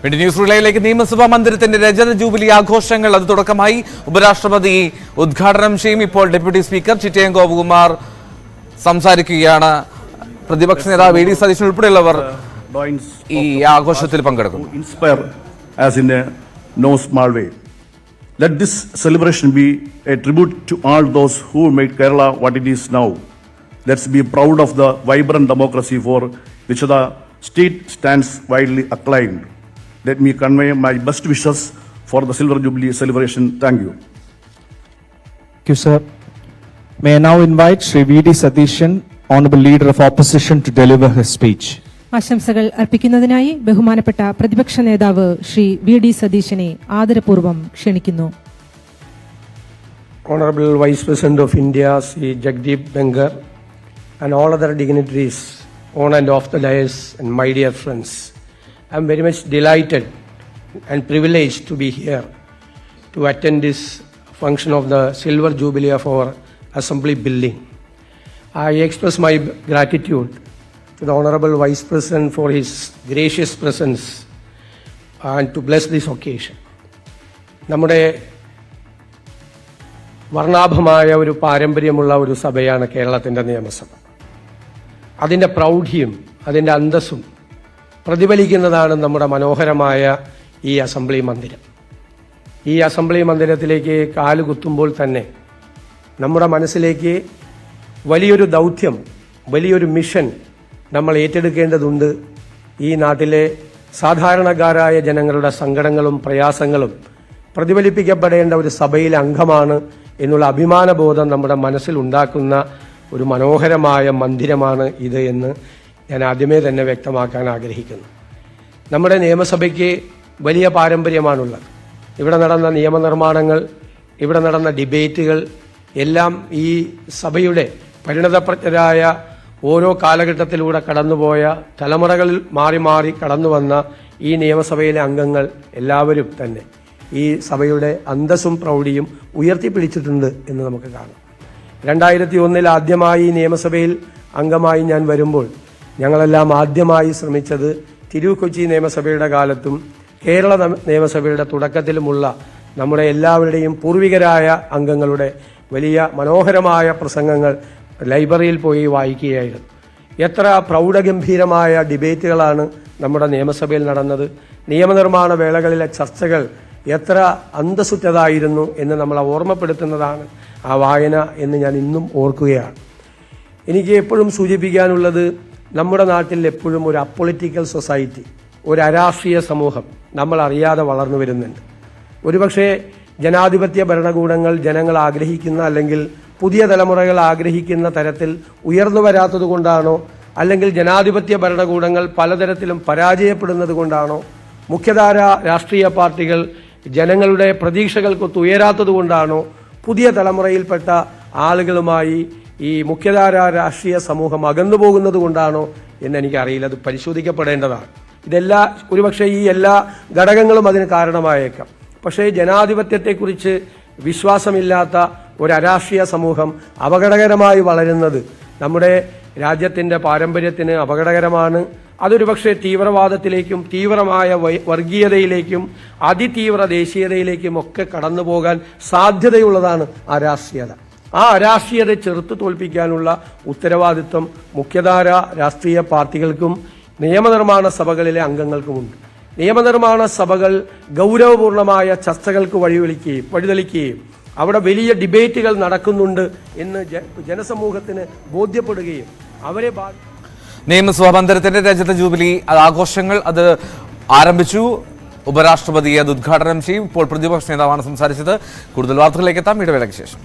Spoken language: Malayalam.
ന്യൂസ് റിലേയിലേക്ക് നിയമസഭാ മന്ദിരത്തിന്റെ രജത ജൂബിലി ആഘോഷങ്ങൾ അത് തുടക്കമായി. ഉപരാഷ്ട്രപതി ഉദ്ഘാടനം ചെയ്യും. ഇപ്പോൾ ഡെപ്യൂട്ടി സ്പീക്കർ ചിറ്റയം ഗോപകുമാർ സംസാരിക്കുകയാണ്. പ്രതിപക്ഷ നേതാവ് വി ഡി സതീശൻ ഉൾപ്പെടെയുള്ളവർ ഈ ആഘോഷത്തിൽ പങ്കെടുക്കും. Let this celebration be a tribute to all those who made Kerala what it is now. Let's be proud of the vibrant democracy for which the state stands widely acclaimed. Let me convey my best wishes for the Silver Jubilee celebration. Thank you. Thank you, sir. May I now invite Shri V.D. Satishan, Honorable Leader of Opposition, to deliver his speech. ആശംസകൾ അർപ്പിക്കുന്നതിനായി ബഹുമാനപ്പെട്ട പ്രതിപക്ഷ നേതാവ് ശ്രീ വി ഡി സതീശനെ ആദരപൂർവ്വം ക്ഷണിക്കുന്നു. Honorable Vice President of India, Sri Jagdeep Dhankhar, and all other dignitaries on and off the dais, and my dear friends, I am very much delighted and privileged to be here to attend this function of the Silver Jubilee of our Assembly building. I express my gratitude to the Honorable Vice President for his gracious presence and to bless this occasion. നമ്മുടെ വർണ്ണാഭമായ ഒരു പാരമ്പര്യമുള്ള ഒരു സഭയാണ് കേരളത്തിൻ്റെ നിയമസഭ. അതിൻ്റെ പ്രൗഢിയും അതിൻ്റെ അന്തസ്സും പ്രതിഫലിക്കുന്നതാണ് നമ്മുടെ മനോഹരമായ ഈ അസംബ്ലി മന്ദിരം. ഈ അസംബ്ലി മന്ദിരത്തിലേക്ക് കാലുകുത്തുമ്പോൾ തന്നെ നമ്മുടെ മനസ്സിലേക്ക് വലിയൊരു ദൗത്യം, വലിയൊരു മിഷൻ നമ്മൾ ഏറ്റെടുക്കേണ്ടതുണ്ട്. ഈ നാട്ടിലെ സാധാരണക്കാരായ ജനങ്ങളുടെ സങ്കടങ്ങളും പ്രയാസങ്ങളും പ്രതിഫലിപ്പിക്കപ്പെടേണ്ട ഒരു സഭയിലെ അംഗമാണ് എന്നുള്ള അഭിമാനബോധം നമ്മുടെ മനസ്സിൽ ഉണ്ടാക്കുന്ന ഒരു മനോഹരമായ മന്ദിരമാണ് ഇത് എന്ന് ഞാൻ ആദ്യമേ തന്നെ വ്യക്തമാക്കാൻ ആഗ്രഹിക്കുന്നു. നമ്മുടെ നിയമസഭയ്ക്ക് വലിയ പാരമ്പര്യമാണുള്ളത്. ഇവിടെ നടന്ന നിയമനിർമ്മാണങ്ങൾ, ഇവിടെ നടന്ന ഡിബേറ്റുകൾ എല്ലാം ഈ സഭയുടെ പരിണതപ്രജ്ഞരായ ഓരോ കാലഘട്ടത്തിലൂടെ കടന്നുപോയ തലമുറകളിൽ മാറി മാറി കടന്നു വന്ന ഈ നിയമസഭയിലെ അംഗങ്ങൾ എല്ലാവരും തന്നെ ഈ സഭയുടെ അന്തസ്സും പ്രൗഢിയും ഉയർത്തിപ്പിടിച്ചിട്ടുണ്ട് എന്ന് നമുക്ക് കാണാം. 2001 ആദ്യമായി നിയമസഭയിൽ അംഗമായി ഞാൻ വരുമ്പോൾ ഞങ്ങളെല്ലാം ആദ്യമായി ശ്രമിച്ചത് തിരുക്കൊച്ചി നിയമസഭയുടെ കാലത്തും കേരള നിയമസഭയുടെ തുടക്കത്തിലുമുള്ള നമ്മുടെ എല്ലാവരുടെയും പൂർവികരായ അംഗങ്ങളുടെ വലിയ മനോഹരമായ പ്രസംഗങ്ങൾ ലൈബ്രറിയിൽ പോയി വായിക്കുകയായിരുന്നു. എത്ര പ്രൗഢഗംഭീരമായ ഡിബേറ്റുകളാണ് നമ്മുടെ നിയമസഭയിൽ നടന്നത്. നിയമനിർമ്മാണ വേളകളിലെ ചർച്ചകൾ എത്ര അന്തസ്സുറ്റതായിരുന്നു എന്ന് നമ്മളെ ഓർമ്മപ്പെടുത്തുന്നതാണ് ആ വായന എന്ന് ഞാൻ ഇന്നും ഓർക്കുകയാണ്. എനിക്ക് എപ്പോഴും സൂചിപ്പിക്കാനുള്ളത്, നമ്മുടെ നാട്ടിൽ എപ്പോഴും ഒരു അപ്പൊളിറ്റിക്കൽ സൊസൈറ്റി, ഒരു അരാഷ്ട്രീയ സമൂഹം നമ്മൾ അറിയാതെ വളർന്നു വരുന്നുണ്ട്. ഒരുപക്ഷെ ജനാധിപത്യ ഭരണകൂടങ്ങൾ ജനങ്ങൾ ആഗ്രഹിക്കുന്ന അല്ലെങ്കിൽ പുതിയ തലമുറകൾ ആഗ്രഹിക്കുന്ന തരത്തിൽ ഉയർന്നു വരാത്തത് കൊണ്ടാണോ, അല്ലെങ്കിൽ ജനാധിപത്യ ഭരണകൂടങ്ങൾ പലതരത്തിലും പരാജയപ്പെടുന്നത് കൊണ്ടാണോ, മുഖ്യധാര രാഷ്ട്രീയ പാർട്ടികൾ ജനങ്ങളുടെ പ്രതീക്ഷകൾക്കൊത്ത് ഉയരാത്തത് കൊണ്ടാണോ, പുതിയ തലമുറയിൽപ്പെട്ട ആളുകളുമായി ഈ മുഖ്യധാര രാഷ്ട്രീയ സമൂഹം അകന്നു പോകുന്നത് കൊണ്ടാണോ എന്നെനിക്കറിയില്ല. അത് പരിശോധിക്കപ്പെടേണ്ടതാണ്. ഒരുപക്ഷെ ഈ എല്ലാ ഘടകങ്ങളും അതിന് കാരണമായേക്കാം. പക്ഷേ ജനാധിപത്യത്തെക്കുറിച്ച് വിശ്വാസമില്ലാത്ത ഒരു അരാഷ്ട്രീയ സമൂഹം അപകടകരമായി വളരുന്നത് നമ്മുടെ രാജ്യത്തിൻ്റെ പാരമ്പര്യത്തിന് അപകടകരമാണ്. അതൊരു പക്ഷേ തീവ്രവാദത്തിലേക്കും തീവ്രമായ വർഗീയതയിലേക്കും അതിതീവ്ര ദേശീയതയിലേക്കും ഒക്കെ കടന്നു പോകാൻ സാധ്യതയുള്ളതാണ് ആ രാഷ്ട്രീയത. ആ അരാഷ്ട്രീയത ചെറുത്തു തോൽപ്പിക്കാനുള്ള ഉത്തരവാദിത്വം മുഖ്യധാര രാഷ്ട്രീയ പാർട്ടികൾക്കും നിയമനിർമ്മാണ സഭകളിലെ അംഗങ്ങൾക്കുമുണ്ട്. നിയമനിർമ്മാണ സഭകൾ ഗൗരവപൂർണമായ ചർച്ചകൾക്ക് വഴിതെളിക്കുകയും അവിടെ വലിയ ഡിബേറ്റുകൾ നടക്കുന്നുണ്ട് എന്ന് ജനസമൂഹത്തിന് ബോധ്യപ്പെടുകയും അവരെ നിയമസഭാ മന്ദിരത്തിന്റെ രജത ജൂബിലി ആഘോഷങ്ങൾ അത് ആരംഭിച്ചു. ഉപരാഷ്ട്രപതി അത് ഉദ്ഘാടനം ചെയ്യും. ഇപ്പോൾ പ്രതിപക്ഷ നേതാവാണ് സംസാരിച്ചത്. കൂടുതൽ വാർത്തകളിലേക്ക് എത്താം ഇടവേളയ്ക്ക് ശേഷം.